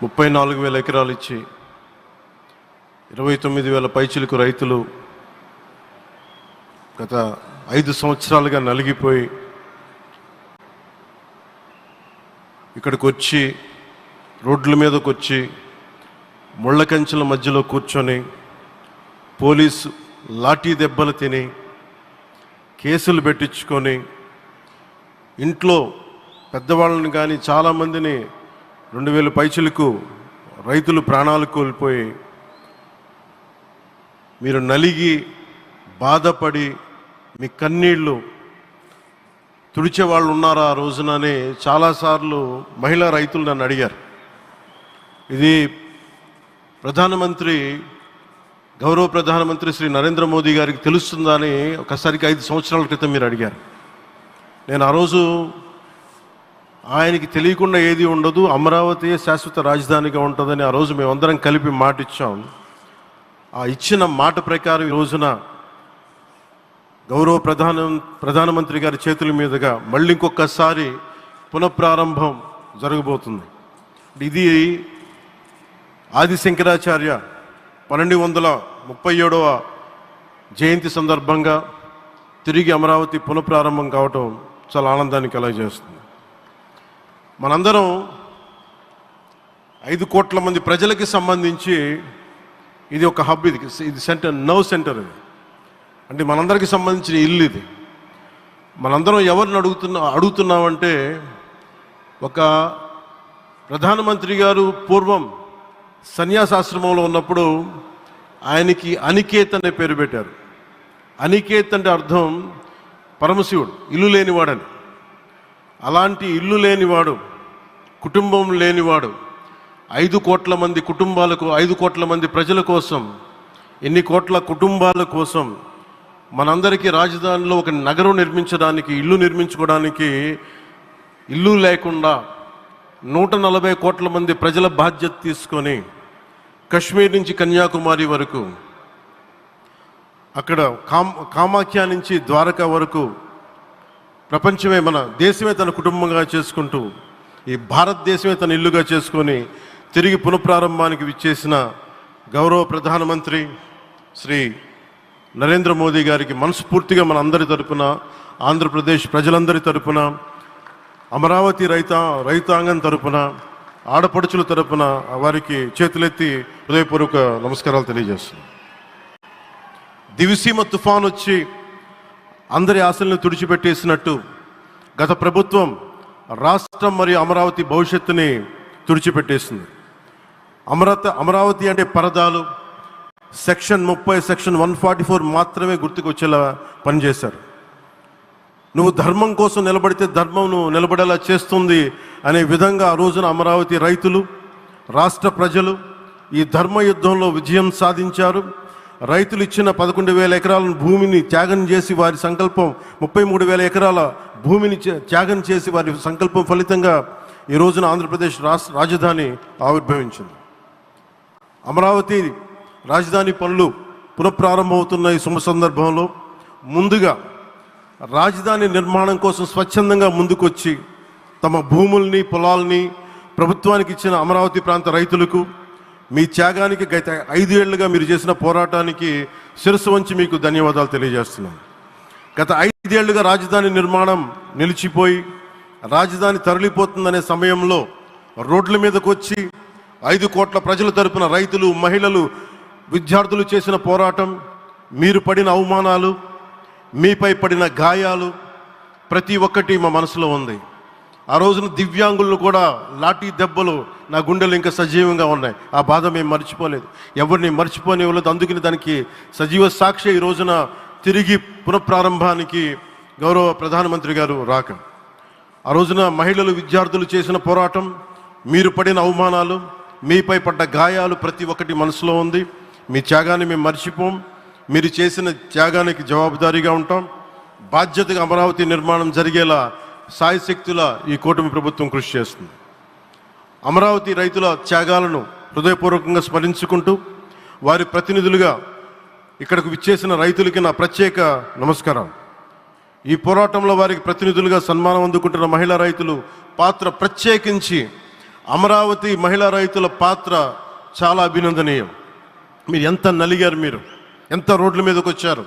34,000 ఎకరాలు ఇచ్చి 29,000 పైచిలకు రైతులు గత 5 సంవత్సరాలుగా నలిగిపోయి ఇక్కడికి వచ్చి రోడ్ల మీదకి వచ్చి ముళ్ళ కంచెల మధ్యలో కూర్చొని పోలీసు లాఠీ దెబ్బలు తిని కేసులు పెట్టించుకొని ఇంట్లో పెద్దవాళ్ళని కానీ చాలామందిని 2,000 పైచిలకు రైతులు ప్రాణాలు కోల్పోయి మీరు నలిగి బాధపడి మీ కన్నీళ్ళు తుడిచే వాళ్ళు ఉన్నారా ఆ రోజునని చాలాసార్లు మహిళా రైతులు నన్ను అడిగారు. ఇది గౌరవ ప్రధానమంత్రి శ్రీ నరేంద్ర మోదీ గారికి తెలుస్తుందా అని ఒకసారికి 5 సంవత్సరాల క్రితం మీరు అడిగారు. నేను ఆ రోజు ఆయనకి తెలియకుండా ఏది ఉండదు, అమరావతి శాశ్వత రాజధానిగా ఉంటుందని ఆ రోజు మేమందరం కలిపి మాట ఇచ్చాం. ఆ ఇచ్చిన మాట ప్రకారం ఈ రోజున గౌరవ ప్రధానమంత్రి గారి చేతుల మీదుగా మళ్ళీ ఇంకొకసారి పునఃప్రారంభం జరగబోతుంది. ఇది ఆది శంకరాచార్య 1237వ జయంతి సందర్భంగా తిరిగి అమరావతి పునఃప్రారంభం కావటం చాలా ఆనందాన్ని కలగజేస్తుంది. మనందరం 5 కోట్ల మంది ప్రజలకి సంబంధించి ఇది ఒక హబ్, ఇది సెంటర్, సెంటర్ ఇది. అంటే మనందరికీ సంబంధించిన ఇల్లు ఇది. మనందరం ఎవరిని అడుగుతున్నామంటే ఒక ప్రధానమంత్రి గారు పూర్వం సన్యాసాశ్రమంలో ఉన్నప్పుడు ఆయనకి అనికేత్ అనే పేరు పెట్టారు. అనికేత్ అంటే అర్థం పరమశివుడు, ఇల్లు లేనివాడని. అలాంటి ఇల్లు లేనివాడు, కుటుంబం లేనివాడు 5 కోట్ల మంది కుటుంబాలకు, 5 కోట్ల మంది ప్రజల కోసం, ఎన్ని కోట్ల కుటుంబాల కోసం మనందరికీ రాజధానిలో ఒక నగరం నిర్మించడానికి, ఇల్లు నిర్మించుకోవడానికి ఇల్లు లేకుండా 140 కోట్ల మంది ప్రజల బాధ్యత తీసుకొని కశ్మీర్ నుంచి కన్యాకుమారి వరకు, అక్కడ కామాఖ్య నుంచి ద్వారకా వరకు ప్రపంచమే, మన దేశమే తన కుటుంబంగా చేసుకుంటూ ఈ భారతదేశమే తన ఇల్లుగా చేసుకొని తిరిగి పునఃప్రారంభానికి విచ్చేసిన గౌరవ ప్రధానమంత్రి శ్రీ నరేంద్ర మోదీ గారికి మనస్ఫూర్తిగా మన అందరి తరపున, ఆంధ్రప్రదేశ్ ప్రజలందరి తరపున, అమరావతి రైతాంగం తరపున, ఆడపడుచుల తరపున వారికి చేతులెత్తి హృదయపూర్వక నమస్కారాలు తెలియజేస్తున్నాం. దివిసీమ తుఫాన్ వచ్చి అందరి ఆశలను తుడిచిపెట్టేసినట్టు గత ప్రభుత్వం రాష్ట్రం మరియు అమరావతి భవిష్యత్తుని తుడిచిపెట్టేసింది. అమరావతి అంటే పరదాలు, సెక్షన్ 30, సెక్షన్ 144 మాత్రమే గుర్తుకొచ్చేలా పనిచేశారు. నువ్వు ధర్మం కోసం నిలబడితే ధర్మం నువ్వు నిలబడేలా చేస్తుంది అనే విధంగా ఆ రోజున అమరావతి రైతులు, రాష్ట్ర ప్రజలు ఈ ధర్మ యుద్ధంలో విజయం సాధించారు. రైతులు ఇచ్చిన 11,000 ఎకరాల భూమిని త్యాగం చేసి వారి సంకల్పం, 33,000 ఎకరాల భూమిని త్యాగం చేసి వారి సంకల్పం ఫలితంగా ఈ రోజున ఆంధ్రప్రదేశ్ రాజధాని ఆవిర్భవించింది. అమరావతి రాజధాని పనులు పునఃప్రారంభమవుతున్న ఈ శుభ సందర్భంలో ముందుగా రాజధాని నిర్మాణం కోసం స్వచ్ఛందంగా ముందుకొచ్చి తమ భూముల్ని, పొలాల్ని ప్రభుత్వానికి ఇచ్చిన అమరావతి ప్రాంత రైతులకు, మీ త్యాగానికి గత 5 ఏళ్లుగా మీరు చేసిన పోరాటానికి శిరస్సు వంచి మీకు ధన్యవాదాలు తెలియజేస్తున్నాను. గత 5 ఏళ్లుగా రాజధాని నిర్మాణం నిలిచిపోయి రాజధాని తరలిపోతుందనే సమయంలో రోడ్ల మీదకు వచ్చి 5 కోట్ల ప్రజల తరపున రైతులు, మహిళలు, విద్యార్థులు చేసిన పోరాటం, మీరు పడిన అవమానాలు, మీపై పడిన గాయాలు ప్రతి ఒక్కటి మా మనసులో ఉంది. ఆ రోజున దివ్యాంగులను కూడా లాఠీ దెబ్బలు నా గుండెలు ఇంకా సజీవంగా ఉన్నాయి. ఆ బాధ మేము మర్చిపోలేదు, ఎవరిని మర్చిపోనివ్వలేదు. అందుకని దానికి సజీవ సాక్షి ఈ రోజున తిరిగి పునఃప్రారంభానికి గౌరవ ప్రధానమంత్రి గారు రాక, ఆ రోజున మహిళలు, విద్యార్థులు చేసిన పోరాటం, మీరు పడిన అవమానాలు, మీపై పడ్డ గాయాలు ప్రతి ఒక్కటి మనసులో ఉంది. మీ త్యాగాన్ని మేము మర్చిపోం. మీరు చేసిన త్యాగానికి జవాబుదారీగా ఉంటాం. బాధ్యతగా అమరావతి నిర్మాణం జరిగేలా సాయశక్తుల ఈ కూటమి ప్రభుత్వం కృషి చేస్తుంది. అమరావతి రైతుల త్యాగాలను హృదయపూర్వకంగా స్మరించుకుంటూ వారి ప్రతినిధులుగా ఇక్కడకు విచ్చేసిన రైతులకి నా ప్రత్యేక నమస్కారం. ఈ పోరాటంలో వారికి ప్రతినిధులుగా సన్మానం అందుకుంటున్న మహిళా రైతులు పాత్ర ప్రత్యేకించి అమరావతి మహిళా రైతుల పాత్ర చాలా అభినందనీయం. మీరు ఎంత నలిగారు, మీరు ఎంత రోడ్ల మీదకి వచ్చారు.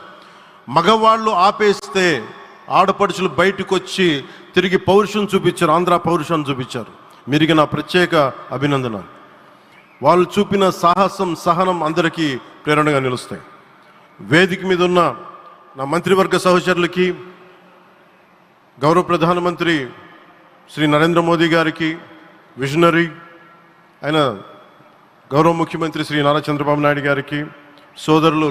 మగవాళ్ళు ఆపేస్తే ఆడపడుచులు బయటకు వచ్చి తిరిగి పౌరుషం చూపించారు, ఆంధ్ర పౌరుషాన్ని చూపించారు. మీరికి నా ప్రత్యేక అభినందన. వాళ్ళు చూపిన సాహసం, సహనం అందరికీ ప్రేరణగా నిలుస్తాయి. వేదిక మీద ఉన్న నా మంత్రివర్గ సహచరులకి, గౌరవ ప్రధానమంత్రి శ్రీ నరేంద్ర మోదీ గారికి, విజనరీ అయిన గౌరవ ముఖ్యమంత్రి శ్రీ నారా చంద్రబాబు నాయుడు గారికి, సోదరులు